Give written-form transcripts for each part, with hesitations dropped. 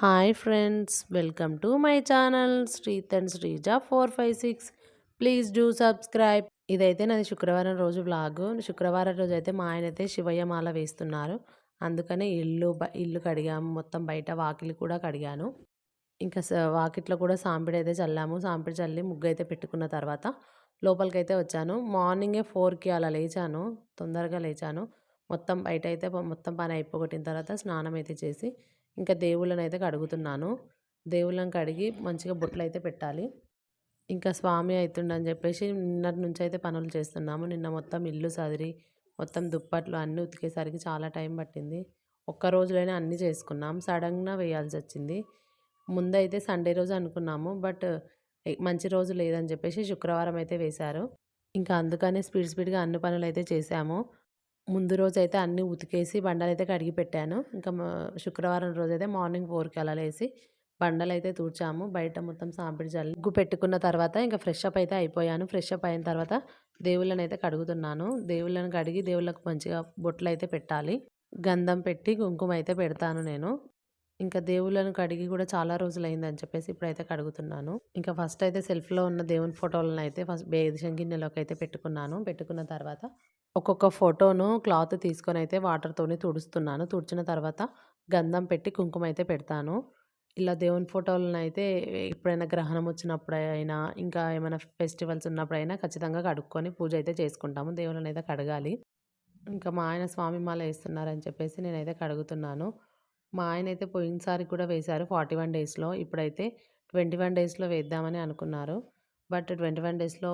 Hi friends, welcome to my channel Shreet and Sreeja 456. Please do subscribe. ఇదైతే నాది శుక్రవారం రోజు వ్లాగ్. శుక్రవారం రోజు అయితే మా ఆయన అయితే శివయ్య మాల వేస్తున్నారు. అందుకనే ఇల్లు కడిగాము, మొత్తం బయట వాకిలి కూడా కడిగాను. ఇంకా వాకిట్లో కూడా సాంపిడి అయితే చల్లాము. సాంపిడి చల్లి ముగ్గు అయితే పెట్టుకున్న తర్వాత లోపలికైతే వచ్చాను. మార్నింగే 4కి అలా లేచాను, తొందరగా లేచాను. మొత్తం బయట అయితే మొత్తం పని అయిపోగొట్టిన తర్వాత స్నానం అయితే చేసి ఇంకా దేవుళ్ళని అయితే కడుగుతున్నాను. దేవుళ్ళని కడిగి మంచిగా బొట్లు అయితే పెట్టాలి. ఇంకా స్వామి అవుతుండని చెప్పేసి నిన్నటి నుంచి అయితే పనులు చేస్తున్నాము. నిన్న మొత్తం ఇల్లు సదిరి మొత్తం దుప్పట్లు అన్నీ ఉతికేసరికి చాలా టైం పట్టింది. ఒక్క రోజులోనే అన్నీ చేసుకున్నాం. సడన్గా వేయాల్సి వచ్చింది. ముందైతే సండే రోజు అనుకున్నాము, బట్ మంచి రోజు లేదని చెప్పేసి శుక్రవారం అయితే వేశారు. ఇంకా అందుకనే స్పీడ్గా అన్ని పనులు అయితే చేశాము. ముందు రోజైతే అన్నీ ఉతికేసి బండలైతే కడిగి పెట్టాను. ఇంకా శుక్రవారం రోజైతే మార్నింగ్ 4కి అలా లేసి బండలైతే తూడ్చాము. బయట మొత్తం సాంపిడి చల్లి ముగ్గు పెట్టుకున్న తర్వాత ఇంకా ఫ్రెష్ అప్ అయితే అయిపోయాను. ఫ్రెష్ అప్ అయిన తర్వాత దేవుళ్ళనైతే కడుగుతున్నాను. దేవుళ్ళని కడిగి దేవుళ్ళకు మంచిగా బొట్లయితే పెట్టాలి. గంధం పెట్టి కుంకుమ అయితే పెడతాను నేను. ఇంకా దేవుళ్ళను కడిగి కూడా చాలా రోజులైందని చెప్పేసి ఇప్పుడైతే కడుగుతున్నాను. ఇంకా ఫస్ట్ అయితే సెల్ఫ్‌లో ఉన్న దేవుని ఫోటోలను అయితే ఫస్ట్ బేసిన్ గిన్నెలోకి అయితే పెట్టుకున్నాను. పెట్టుకున్న తర్వాత ఒక్కొక్క ఫోటోను క్లాత్ తీసుకొని అయితే వాటర్‌తోని తుడుస్తున్నాను. తుడిచిన తర్వాత గంధం పెట్టి కుంకుమ అయితే పెడతాను. ఇలా దేవుని ఫోటోలనైతే ఎప్పుడైనా గ్రహణం వచ్చినప్పుడైనా, ఇంకా ఏమైనా ఫెస్టివల్స్ ఉన్నప్పుడైనా ఖచ్చితంగా కడుక్కొని పూజ అయితే చేసుకుంటాము. దేవుళ్ళనైతే కడగాలి. ఇంకా మా ఆయన స్వామి మాల వేస్తున్నారని చెప్పేసి నేనైతే కడుగుతున్నాను. మా ఆయనైతే పోయినసారి కూడా వేశారు 41 డేస్‌లో. ఇప్పుడైతే 21 డేస్‌లో వేద్దామని అనుకున్నారు. బట్ 21 డేస్‌లో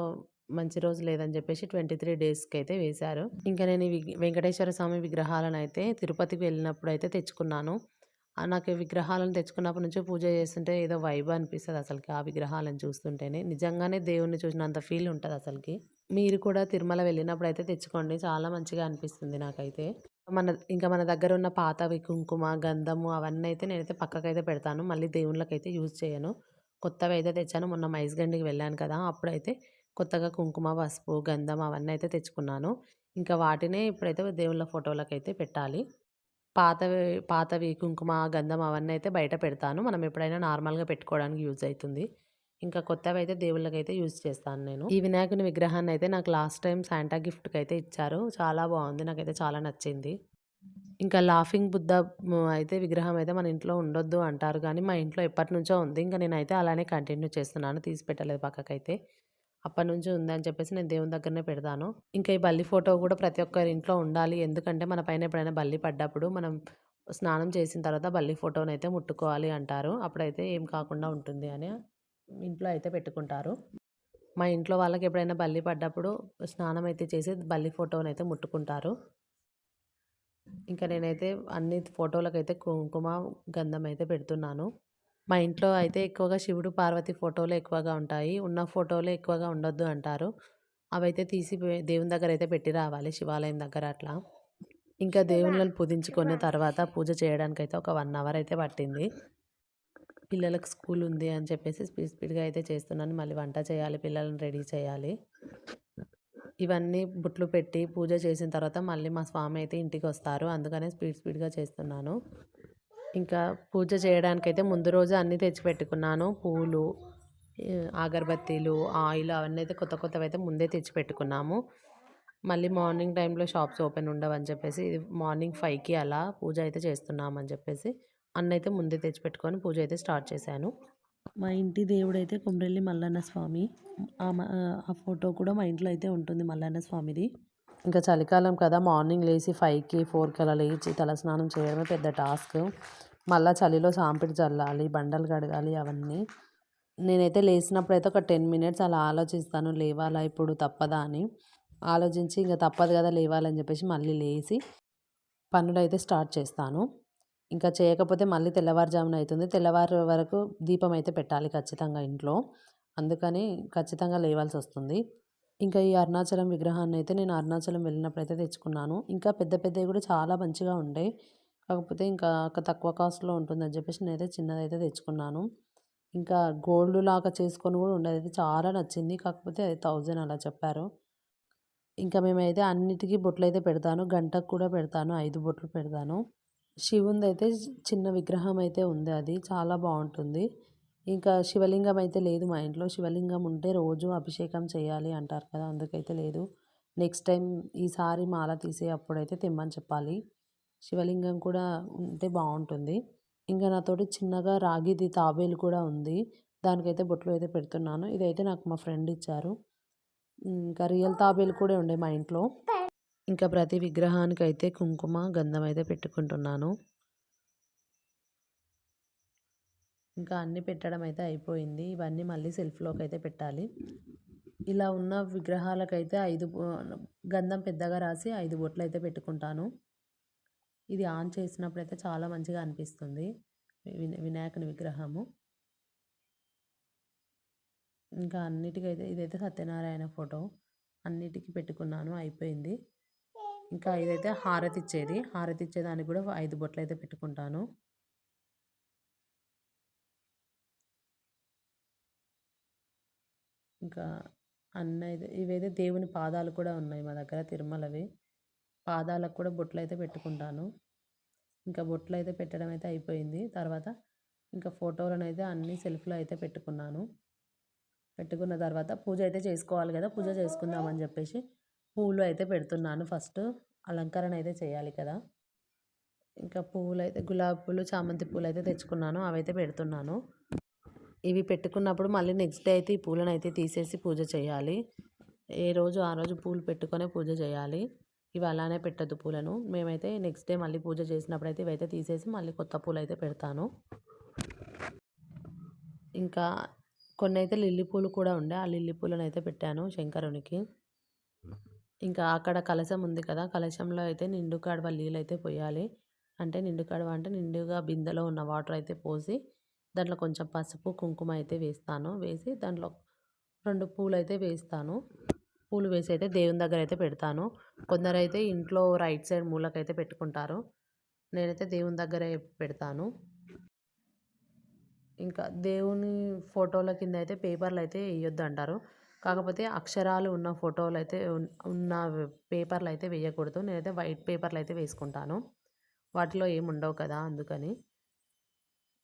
మంచి రోజు లేదని చెప్పేసి 23 డేస్‌కైతే వేశారు. ఇంకా నేను ఈ వెంకటేశ్వర స్వామి విగ్రహాలనైతే తిరుపతికి వెళ్ళినప్పుడైతే తెచ్చుకున్నాను. నాకు ఈ విగ్రహాలను తెచ్చుకున్నప్పటి నుంచి పూజ చేస్తుంటే ఏదో వైబ్ అనిపిస్తది అసలకి ఆ విగ్రహాలను చూస్తుంటేనే. నిజంగానే దేవుడిని చూసినంత ఫీల్ ఉంటది అసలకి. మీరు కూడా తిరుమల వెళ్ళినప్పుడైతే తెచ్చుకోండి. చాలా మంచిగా అనిపిస్తుంది నాకైతే. మన దగ్గర ఉన్న పాతవి కుంకుమ, గంధము అవన్నీ అయితే నేనైతే పక్కకైతే పెడతాను. మళ్ళీ దేవుళ్ళకైతే యూజ్ చేయను. కొత్తవైతే తెచ్చాను. మొన్న మైస్గండికి వెళ్ళాను కదా! అప్పుడైతే కొత్తగా కుంకుమ, పసుపు, గంధం అవన్నీ అయితే తెచ్చుకున్నాను. ఇంకా వాటినే ఇప్పుడైతే దేవుళ్ళ ఫోటోలకైతే పెట్టాలి. పాతవి పాతవి కుంకుమ, గంధం అవన్నీ అయితే బయట పెడతాను. మనం ఎప్పుడైనా నార్మల్‌గా పెట్టుకోవడానికి యూజ్ అయితుంది. ఇంకా కొత్తవైతే దేవుళ్ళకైతే యూజ్ చేస్తాను నేను. ఈ వినాయకుని విగ్రహాన్నయితే నాకు లాస్ట్ టైమ్ సాంటా గిఫ్ట్‌కైతే ఇచ్చారు. చాలా బావుంది. నాకైతే చాలా నచ్చింది. ఇంకా లాఫింగ్ బుద్ధ అయితే విగ్రహం అయితే మన ఇంట్లో ఉండొద్దు అంటారు గానీ, మా ఇంట్లో ఎప్పటినుంచో ఉంది. ఇంక నేనైతే అలానే కంటిన్యూ చేస్తున్నాను. తీసి పెట్టలేదు పక్కకైతే. అప్పటినుంచి ఉందని చెప్పేసి నేను దేవుని దగ్గరనే పెడతాను. ఇంకా ఈ బల్లి ఫోటో గూడా ప్రతి ఒక్కరి ఇంట్లో ఉండాలి. ఎందుకంటే మన పైన ఎప్పుడైనా బల్లి పడ్డప్పుడు మనం స్నానం చేసిన తర్వాత బల్లి ఫోటోనైతే ముట్టుకోవాలి అంటారు. అప్పుడైతే ఏం కాకుండా ఉంటుంది అని ఇంట్లో అయితే పెట్టుకుంటారు. మా ఇంట్లో వాళ్ళకి ఎప్పుడైనా బల్లి పడ్డప్పుడు స్నానం అయితే చేసి బల్లి ఫోటోనైతే ముట్టుకుంటారు. ఇంకా నేనైతే అన్ని ఫోటోలకైతే కుంకుమ, గంధం అయితే పెడుతున్నాను. మా ఇంట్లో అయితే ఎక్కువగా శివుడు, పార్వతి ఫోటోలే ఎక్కువగా ఉంటాయి. ఉన్న ఫోటోలే ఎక్కువగా ఉండొద్దు అంటారు. అవైతే తీసి దేవుని దగ్గరైతే పెట్టి రావాలి శివాలయం దగ్గర అట్లా. ఇంకా దేవుళ్ళని పూజించుకున్న తర్వాత పూజ చేయడానికైతే ఒక 1 అవర్ అయితే పట్టింది. పిల్లలకు స్కూల్ ఉంది అని చెప్పేసి స్పీడ్‌గా అయితే చేస్తున్నాను. మళ్ళీ వంట చేయాలి, పిల్లలని రెడీ చేయాలి. ఇవన్నీ బుట్లు పెట్టి పూజ చేసిన తర్వాత మళ్ళీ మా స్వామి అయితే ఇంటికొస్తారు. అందుకనే స్పీడ్‌గా చేస్తున్నాను. ఇంకా పూజ చేయడానికైతే ముందు రోజే అన్నీ తెచ్చిపెట్టుకున్నాను. పూలు, అగరబత్తీలు, ఆయిల్ అవన్నీ అయితే కొత్తవైతే ముందే తెచ్చిపెట్టుకున్నాము. మళ్ళీ మార్నింగ్ టైంలో షాప్స్ ఓపెన్ ఉండవని చెప్పేసి మార్నింగ్ 5కి అలా పూజ అయితే చేస్తున్నామని చెప్పేసి అన్నయితే ముందే తెచ్చిపెట్టుకొని పూజ అయితే స్టార్ట్ చేశాను. మా ఇంటి దేవుడైతే కొమరెల్లి మల్లన్న స్వామి. ఆ ఫోటో కూడా మా ఇంట్లో అయితే ఉంటుంది మల్లన్న స్వామిది. ఇంకా చలికాలం కదా, మార్నింగ్ లేసి 5కి 4కి అలా లేచి తలస్నానం చేయడమే పెద్ద టాస్క్. మళ్ళీ చలిలో సాంపిడి చల్లాలి, బండలు కడగాలి అవన్నీ. నేనైతే లేచినప్పుడైతే ఒక 10 మినిట్స్ అలా ఆలోచిస్తాను, లేవాలా ఇప్పుడు తప్పదా అని. ఆలోచించి ఇంక తప్పదు కదా లేవాలని చెప్పేసి మళ్ళీ లేచి పనులైతే స్టార్ట్ చేస్తాను. ఇంకా చేయకపోతే మళ్ళీ తెల్లవారుజామున అవుతుంది. తెల్లవారు వరకు దీపం అయితే పెట్టాలి ఖచ్చితంగా ఇంట్లో. అందుకని ఖచ్చితంగా లేవాల్సొస్తుంది. ఇంకా ఈ అరుణాచలం విగ్రహాన్ని అయితే నేను అరుణాచలం వెళ్ళినప్పుడైతే తెచ్చుకున్నాను. ఇంకా పెద్దవి కూడా చాలా మంచిగా ఉండే. కాకపోతే ఇంకా తక్కువ కాస్ట్‌లో ఉంటుందని చెప్పేసి నేనైతే చిన్నదైతే తెచ్చుకున్నాను. ఇంకా గోల్డ్ లాగా చేసుకొని కూడా ఉండే. అదైతే చాలా నచ్చింది. కాకపోతే అది 1000 అలా చెప్పారు. ఇంకా మేమైతే అన్నిటికి బొట్లయితే పెడతాను. గంటకు కూడా పెడతాను. 5 బొట్లు పెడతాను. శివునిదైతే చిన్న విగ్రహం అయితే ఉంది. అది చాలా బావుంటుంది. ఇంకా శివలింగం అయితే లేదు మా ఇంట్లో. శివలింగం ఉంటే రోజు అభిషేకం చేయాలి అంటారు కదా! అందుకైతే లేదు. నెక్స్ట్ టైం ఈసారి మాల తీసే అప్పుడైతే తెమ్మని చెప్పాలి. శివలింగం కూడా ఉంటే బావుంటుంది. ఇంకా నాతోటి చిన్నగా రాగిది తాబేలు కూడా ఉంది. దానికైతే బొట్లు అయితే పెడుతున్నాను. ఇదైతే నాకు మా ఫ్రెండ్ ఇచ్చారు. ఇంకా రియల్ తాబేలు కూడా ఉండే మా ఇంట్లో. ఇంకా ప్రతి విగ్రహానికైతే కుంకుమ, గంధం అయితే పెట్టుకుంటున్నాను. ఇంకా అన్నీ పెట్టడం అయితే అయిపోయింది. ఇవన్నీ మళ్ళీ సెల్ఫ్‌లోకి అయితే పెట్టాలి. ఇలా ఉన్న విగ్రహాలకైతే గంధం పెద్దగా రాసి 5 బొట్లయితే పెట్టుకుంటాను. ఇది ఆన్ చేసినప్పుడైతే చాలా మంచిగా అనిపిస్తుంది. వినాయకుని విగ్రహము. ఇంకా అన్నిటికైతే ఇదైతే సత్యనారాయణ ఫోటో. అన్నిటికి పెట్టుకున్నాను అయిపోయింది. ఇంకా ఇదైతే హారతిచ్చేది. హారతిచ్చేదానికి కూడా 5 బొట్లయితే పెట్టుకుంటాను. ఇంకా ఇవైతే దేవుని పాదాలు కూడా ఉన్నాయి మా దగ్గర తిరుమలవి. పాదాలకు కూడా బొట్లయితే పెట్టుకుంటాను. ఇంకా బొట్లయితే పెట్టడం అయితే అయిపోయింది. తర్వాత ఇంకా ఫోటోలనైతే అన్నీ సెల్ఫ్‌లో అయితే పెట్టుకున్నాను. పెట్టుకున్న తర్వాత పూజ అయితే చేసుకోవాలి కదా! పూజ చేసుకుందామని చెప్పేసి పూలు అయితే పెడుతున్నాను ఫస్ట్. అలంకరణ అయితే చేయాలి కదా! ఇంకా పువ్వులైతే గులాబీ పూలు, చామంతి పూలయితే తెచ్చుకున్నాను. అవైతే పెడుతున్నాను. ఇవి పెట్టుకున్నప్పుడు మళ్ళీ నెక్స్ట్ డే అయితే ఈ పూలనైతే తీసేసి పూజ చేయాలి. ఏ రోజు ఆ రోజు పూలు పెట్టుకొనే పూజ చేయాలి. ఇవి అలానే పెట్టొద్దు పూలను. మేమైతే నెక్స్ట్ డే మళ్ళీ పూజ చేసినప్పుడైతే ఇవైతే తీసేసి మళ్ళీ కొత్త పూలయితే పెడతాను. ఇంకా కొన్నైతే లిల్లీ పూలు కూడా ఉండే. ఆ లిల్లీ పూలనైతే పెట్టాను శంకరునికి. ఇంకా అక్కడ కలశం ఉంది కదా! కలశంలో అయితే నిండు కడవ నీళ్ళైతే పొయ్యాలి. అంటే నిండు కడవ అంటే నిండుగా బిందెలో ఉన్న వాటర్ అయితే పోసి దాంట్లో కొంచెం పసుపు, కుంకుమ అయితే వేస్తాను. వేసి దాంట్లో 2 పూలైతే వేస్తాను. పూలు వేసి అయితే దేవుని దగ్గర అయితే పెడతాను. కొందరైతే ఇంట్లో రైట్ సైడ్ మూలకైతే పెట్టుకుంటారు. నేనైతే దేవుని దగ్గరే పెడతాను. ఇంకా దేవుని ఫోటోల కింద అయితే పేపర్లు అయితే వేయొద్దంటారు. కాకపోతే అక్షరాలు ఉన్న ఫోటోలు అయితే ఉన్న పేపర్లు అయితే వేయకూడదు. నేనైతే వైట్ పేపర్లు అయితే వేసుకుంటాను. వాటిలో ఏమి ఉండవు కదా అందుకని.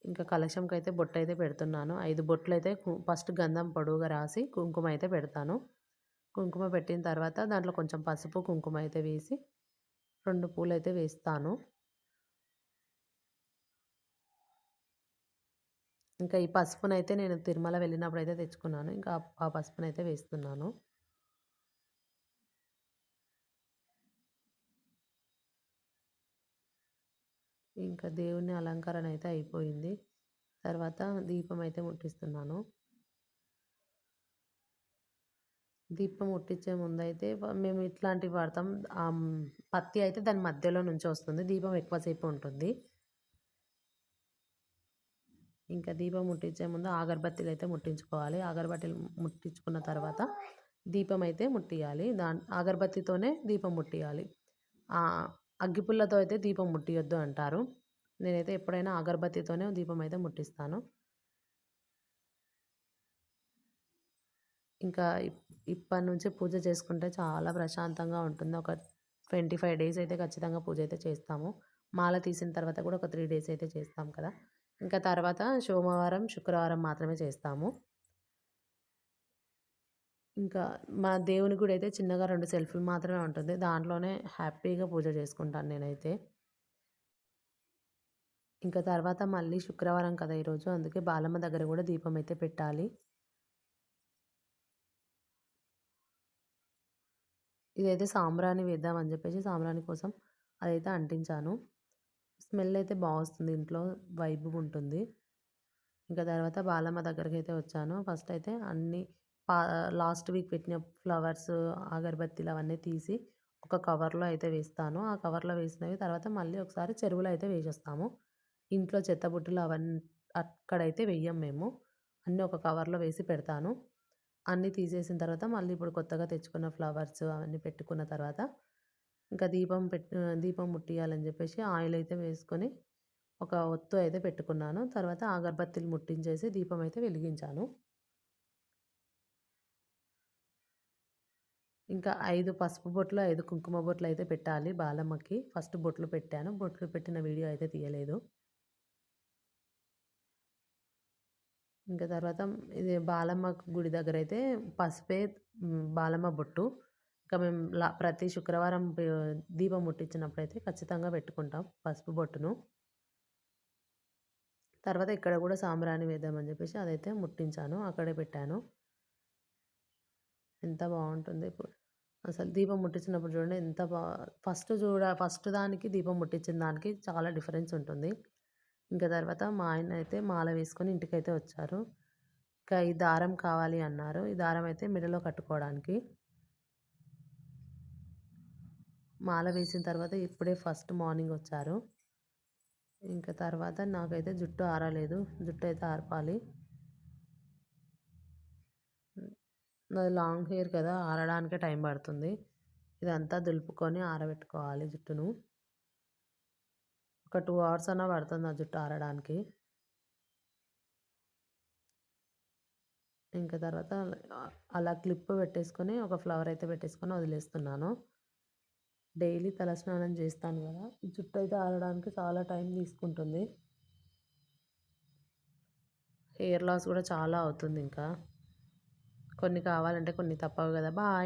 ఇంకా కలశంకైతే బొట్టయితే పెడుతున్నాను. 5 బొట్లయితే ఫస్ట్ గంధం పొడువుగా రాసి కుంకుమ అయితే పెడతాను. కుంకుమ పెట్టిన తర్వాత దాంట్లో కొంచెం పసుపు, కుంకుమ అయితే వేసి 2 పూలైతే వేస్తాను. ఇంకా ఈ పసుపునైతే నేను తిరుమల వెళ్ళినప్పుడైతే తెచ్చుకున్నాను. ఇంకా ఆ పసుపునైతే వేస్తున్నాను. ఇంకా దేవుని అలంకరణ అయితే అయిపోయింది. తర్వాత దీపం అయితే ముట్టిస్తున్నాను. దీపం ముట్టించే ముందైతే మేము ఇట్లాంటివి వాడతాం. పత్తి అయితే దాని మధ్యలో నుంచి వస్తుంది. దీపం ఎక్కువసేపు ఉంటుంది. ఇంకా దీపం ముట్టించే ముందు అగరబత్తీలు అయితే ముట్టించుకోవాలి. అగరబత్తీలు ముట్టించుకున్న తర్వాత దీపం అయితే ముట్టియాలి. అగరబత్తితోనే దీపం ముట్టియాలి. అగ్గిపుల్లతో అయితే దీపం ముట్టియొద్దు అంటారు. నేనైతే ఎప్పుడైనా అగరబత్తితోనే దీపం అయితే ముట్టిస్తాను. ఇంకా ఇప్పటి నుంచి పూజ చేసుకుంటే చాలా ప్రశాంతంగా ఉంటుంది. ఒక 25 డేస్ అయితే ఖచ్చితంగా పూజ అయితే చేస్తాము. మాల తీసిన తర్వాత కూడా ఒక 3 డేస్ అయితే చేస్తాం కదా! ఇంకా తర్వాత సోమవారం, శుక్రవారం మాత్రమే చేస్తాము. ఇంకా మా దేవుని గుడి అయితే చిన్నగా 2 సెల్ఫ్‌లు మాత్రమే ఉంటుంది. దాంట్లోనే హ్యాపీగా పూజ చేసుకుంటాను నేనైతే. ఇంకా తర్వాత మళ్ళీ శుక్రవారం కదా ఈరోజు. అందుకే బాలమ్మ దగ్గర కూడా దీపం అయితే పెట్టాలి. ఇదైతే సాంబ్రాణి వేద్దామని చెప్పేసి సాంబ్రాణి కోసం అదైతే అంటించాను. స్మెల్ అయితే వస్తుంది ఇంట్లో వైబ్ ఉంటుంది. ఇంకా తర్వాత బాలమ్మ దగ్గరికైతే వచ్చాను. ఫస్ట్ అయితే అన్నీ పా లాస్ట్ వీక్ పెట్టిన ఫ్లవర్స్, అగరబత్తీలు అవన్నీ తీసి ఒక కవర్‌లో అయితే వేస్తాను. ఆ కవర్‌లో వేసినవి తర్వాత మళ్ళీ ఒకసారి చెరువులో అయితే వేసేస్తాము. ఇంట్లో చెత్తబుట్టలు అక్కడైతే వెయ్యం మేము. అన్నీ ఒక కవర్‌లో వేసి పెడతాను. అన్నీ తీసేసిన తర్వాత మళ్ళీ ఇప్పుడు కొత్తగా తెచ్చుకున్న ఫ్లవర్స్ అవన్నీ పెట్టుకున్న తర్వాత ఇంకా దీపం ముట్టియాలని చెప్పేసి ఆయిల్ అయితే వేసుకొని ఒక ఒత్తు అయితే పెట్టుకున్నాను. తర్వాత అగరబత్తీలు ముట్టించేసి దీపం అయితే వెలిగించాను. ఇంకా 5 పసుపు బొట్లు, 5 కుంకుమ బొట్లు అయితే పెట్టాలి బాలమ్మకి. ఫస్ట్ బొట్లు పెట్టాను. బొట్లు పెట్టిన వీడియో అయితే తీయలేదు. ఇంకా తర్వాత ఇది బాలమ్మ గుడి దగ్గరైతే పసుపే బాలమ్మ బొట్టు. ఇంకా మేము ప్రతి శుక్రవారం దీపం ముట్టించినప్పుడైతే ఖచ్చితంగా పెట్టుకుంటాం పసుపు బొట్టును. తర్వాత ఇక్కడ కూడా సాంబ్రాణి వేద్దామని చెప్పేసి అదైతే ముట్టించాను. అక్కడే పెట్టాను. ఎంత బాగుంటుంది ఇప్పుడు అసలు దీపం ముట్టించినప్పుడు చూడండి ఎంత ఫస్ట్ దానికి దీపం ముట్టించిన దానికి చాలా డిఫరెన్స్ ఉంటుంది. ఇంకా తర్వాత మా ఆయన అయితే మాల వేసుకొని ఇంటికైతే వచ్చారు. ఇంకా ఈ దారం కావాలి అన్నారు. ఈ దారం అయితే మెడలో కట్టుకోవడానికి. మాల వేసిన తర్వాత ఇప్పుడే ఫస్ట్ మార్నింగ్ వచ్చారు. ఇంకా తర్వాత నాకైతే జుట్టు ఆరలేదు. జుట్టు అయితే ఆర్పాలి. నాది లాంగ్ హెయిర్ కదా, ఆరడానికే టైం పడుతుంది. ఇదంతా దులుపుకొని ఆరబెట్టుకోవాలి జుట్టును. ఒక 2 అవర్స్ అన్నా పడుతుంది నా జుట్టు ఆరడానికి. ఇంకా తర్వాత అలా క్లిప్ పెట్టేసుకొని ఒక ఫ్లవర్ అయితే పెట్టేసుకొని వదిలేస్తున్నాను. డైలీ తలస్నానం చేస్తాను కదా, ఈ జుట్టు అయితే ఆరడానికి చాలా టైం తీసుకుంటుంది. హెయిర్ లాస్ కూడా చాలా అవుతుంది. ఇంకా కొన్ని కావాలంటే కొన్ని తప్పవు కదా. బాయ్.